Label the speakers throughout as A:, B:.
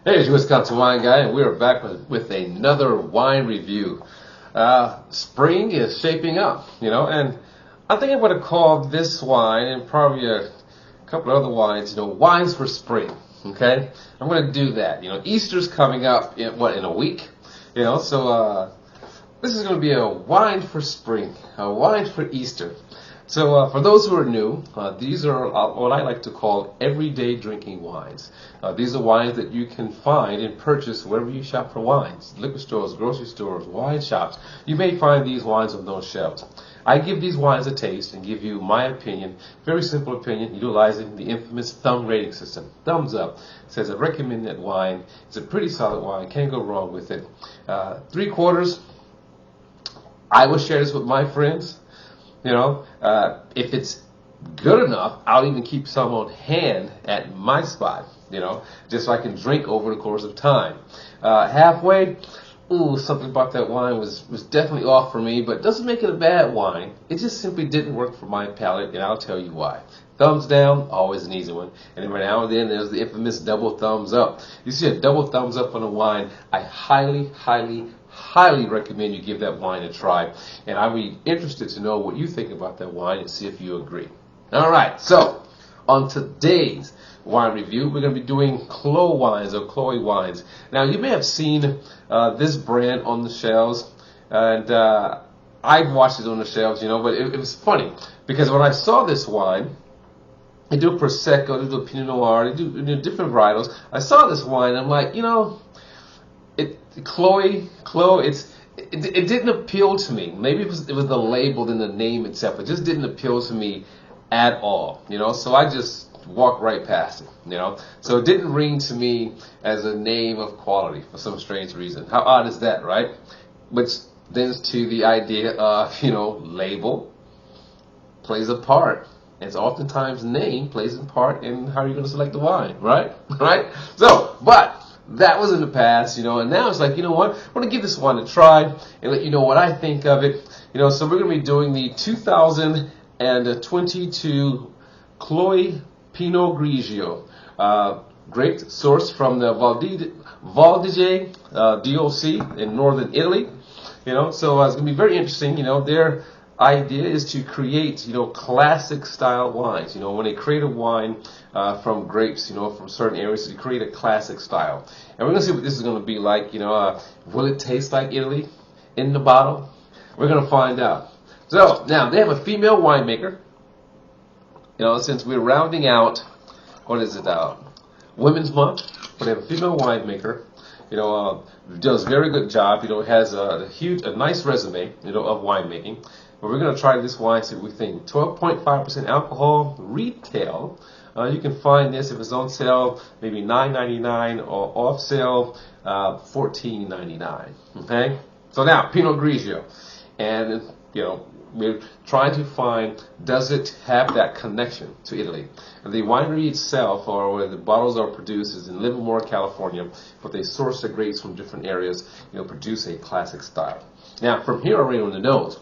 A: Hey, it's your Wisconsin Wine Guy, and we are back with another wine review. Spring is shaping up, and I think I'm going to call this wine and probably a couple of other wines, wines for spring. Okay, I'm going to do that. Easter's coming up in a week, so this is going to be a wine for spring, a wine for Easter. So for those who are new, these are what I like to call everyday drinking wines. These are wines that you can find and purchase wherever you shop for wines. Liquor stores, grocery stores, wine shops. You may find these wines on those shelves. I give these wines a taste and give you my opinion, very simple opinion, utilizing the infamous thumb rating system. Thumbs up. It says I recommend that wine. It's a pretty solid wine. Can't go wrong with it. 3/4. I will share this with my friends. If it's good enough, I'll even keep some on hand at my spot, just so I can drink over the course of time. Halfway, something about that wine was definitely off for me, but doesn't make it a bad wine. It just simply didn't work for my palate, and I'll tell you why. Thumbs down, always an easy one. And every now and then, there's the infamous double thumbs up. You see a double thumbs up on a wine, I highly recommend you give that wine a try. And I'd be interested to know what you think about that wine and see if you agree. All right, so on today's wine review, we're going to be doing Chloe wines. Now, you may have seen this brand on the shelves, and I've watched it on the shelves, but it was funny because when I saw this wine, they do Prosecco, they do Pinot Noir, they do different varietals. I saw this wine, and I'm like, Chloe, it didn't appeal to me. Maybe it was the label and the name itself. It just didn't appeal to me at all, So I just walked right past it, So it didn't ring to me as a name of quality for some strange reason. How odd is that, right? Which lends to the idea of, label plays a part. It's oftentimes name plays a part in how you're going to select the wine, right? Right? So, but that was in the past, and now it's like, what? I want to give this one a try and let you know what I think of it. So we're going to be doing the 2022 Chloe Pinot Grigio, grape sourced from the Valdadige, D.O.C. in northern Italy. So it's going to be very interesting. Their idea is to create, classic style wines. When they create a wine from grapes, from certain areas, to create a classic style. And we're going to see what this is going to be like. Will it taste like Italy in the bottle? We're going to find out. So now they have a female winemaker. Since we're rounding out, what is it, Women's Month, but they have a female winemaker. Does a very good job. Has a nice resume, of winemaking. But we're going to try this wine, see what we think. 12.5% alcohol, retail. You can find this if it's on sale, maybe $9.99, or off sale, $14.99. Okay. So now Pinot Grigio, and we're trying to find, does it have that connection to Italy? And the winery itself, or where the bottles are produced, is in Livermore, California, but they source the grapes from different areas, produce a classic style. Now, from here already on the nose,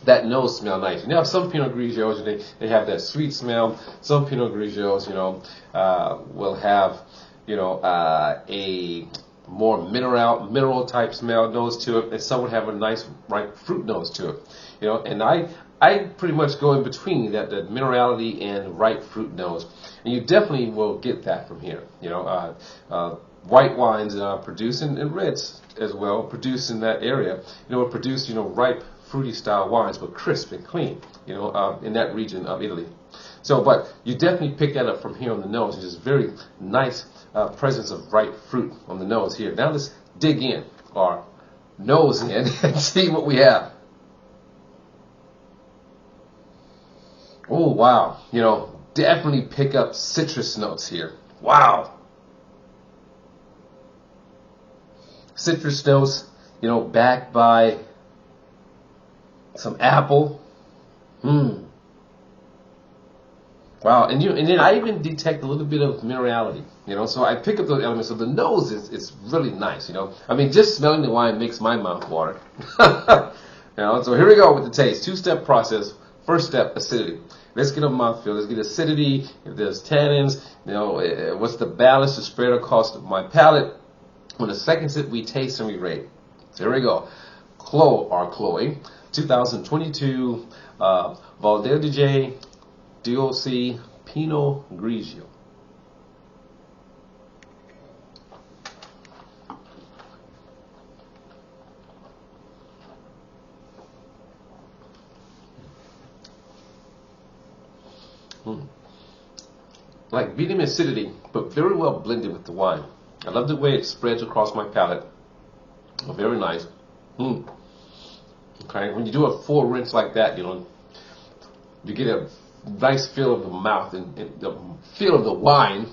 A: that nose smells nice. Some Pinot Grigios, they have that sweet smell. Some Pinot Grigios, will have, a more mineral type smell nose to it, and some would have a nice ripe fruit nose to it. And I pretty much go in between that minerality and ripe fruit nose, and you definitely will get that from here. White wines produce, and reds as well produce in that area. Produce ripe fruity style wines, but crisp and clean. In that region of Italy. So, but you definitely pick that up from here on the nose. It's just very nice presence of ripe fruit on the nose here. Now let's dig in, or nose in, and see what we have. Oh, wow. Definitely pick up citrus notes here. Wow. Citrus notes, backed by some apple. Wow, and then I even detect a little bit of minerality, so I pick up those elements. So the nose is really nice, just smelling the wine makes my mouth water. So here we go with the taste. Two-step process. First step, acidity. Let's get a mouthfeel. Let's get acidity. If there's tannins, what's the balance to spread across my palate. On the second sip, we taste and we rate. So here we go. Chloe, 2022 Valdadige D.O.C. Pinot Grigio. Like medium acidity, but very well blended with the wine. I love the way it spreads across my palate. Oh, very nice. Okay, when you do a full rinse like that, you get a nice feel of the mouth and the feel of the wine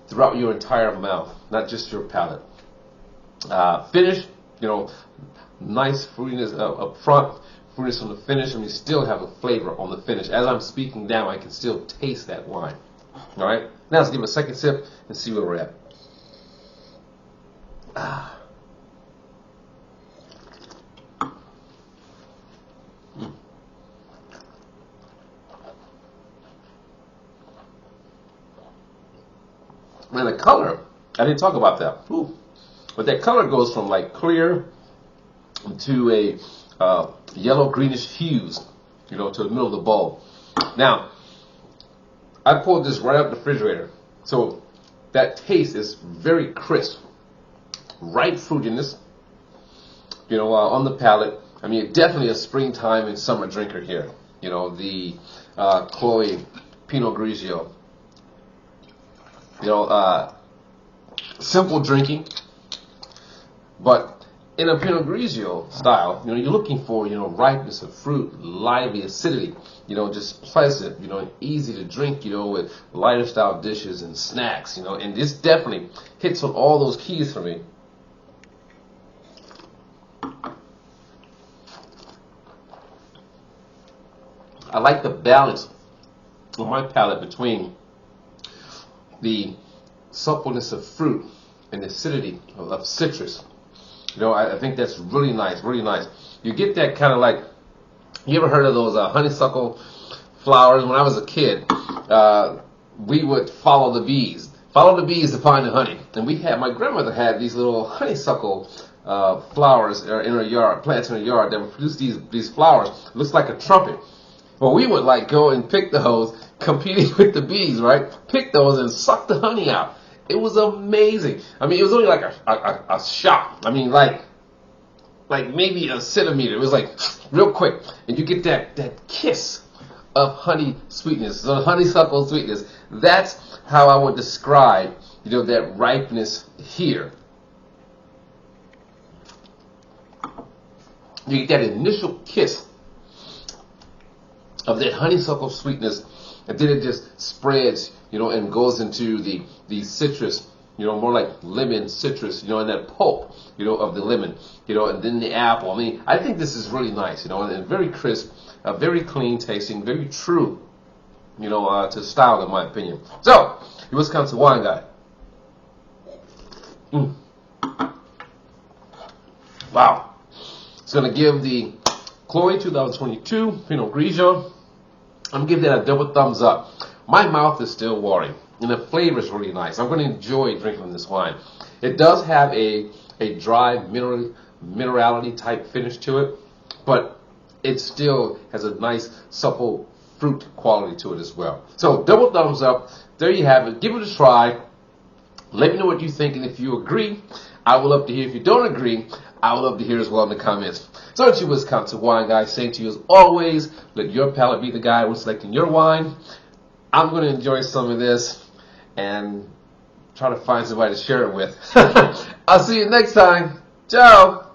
A: throughout your entire mouth, not just your palate. Finish, nice fruitiness up front, fruitiness on the finish, and you still have a flavor on the finish. As I'm speaking now, I can still taste that wine. All right, now let's give it a second sip and see where we're at. And the color, I didn't talk about that. But that color goes from like clear to a yellow greenish hues, to the middle of the bowl. Now, I pulled this right out the refrigerator, so that taste is very crisp, ripe fruitiness, on the palate. I mean, definitely a springtime and summer drinker here. The Chloe Pinot Grigio. Simple drinking, but in a Pinot Grigio style, you're looking for, ripeness of fruit, lively acidity, just pleasant, easy to drink, with lighter style dishes and snacks, and this definitely hits on all those keys for me. I like the balance on my palate between the suppleness of fruit and the acidity of citrus. I think that's really nice, really nice. You get that kind of like, you ever heard of those honeysuckle flowers? When I was a kid, we would follow the bees to find the honey. And my grandmother had these little honeysuckle flowers in her yard, plants in her yard that would produce these flowers. It looks like a trumpet. Well, we would go and pick those, competing with the bees, right? Pick those and suck the honey out. It was amazing. I mean, it was only like a shot. I mean, like maybe a centimeter. It was like real quick, and you get that kiss of honey sweetness, the honeysuckle sweetness. That's how I would describe, that ripeness here. You get that initial kiss of that honeysuckle sweetness, and then it just spreads, and goes into the citrus, more like lemon citrus, and that pulp, of the lemon, and then the apple. I mean, I think this is really nice, and very crisp, very clean tasting, very true, to style in my opinion. So, your Wisconsin wine guy. Wow. It's going to give the Chloe 2022 Pinot Grigio, I'm going to give that a double thumbs up. My mouth is still watering, and the flavor is really nice. I'm going to enjoy drinking this wine. It does have a dry minerality type finish to it, but it still has a nice supple fruit quality to it as well. So double thumbs up. There you have it. Give it a try. Let me know what you think, and if you agree, I would love to hear. If you don't agree, I would love to hear as well in the comments. So it's your Wisconsin wine guy saying to you as always, let your palate be the guide when selecting your wine. I'm going to enjoy some of this and try to find somebody to share it with. I'll see you next time. Ciao.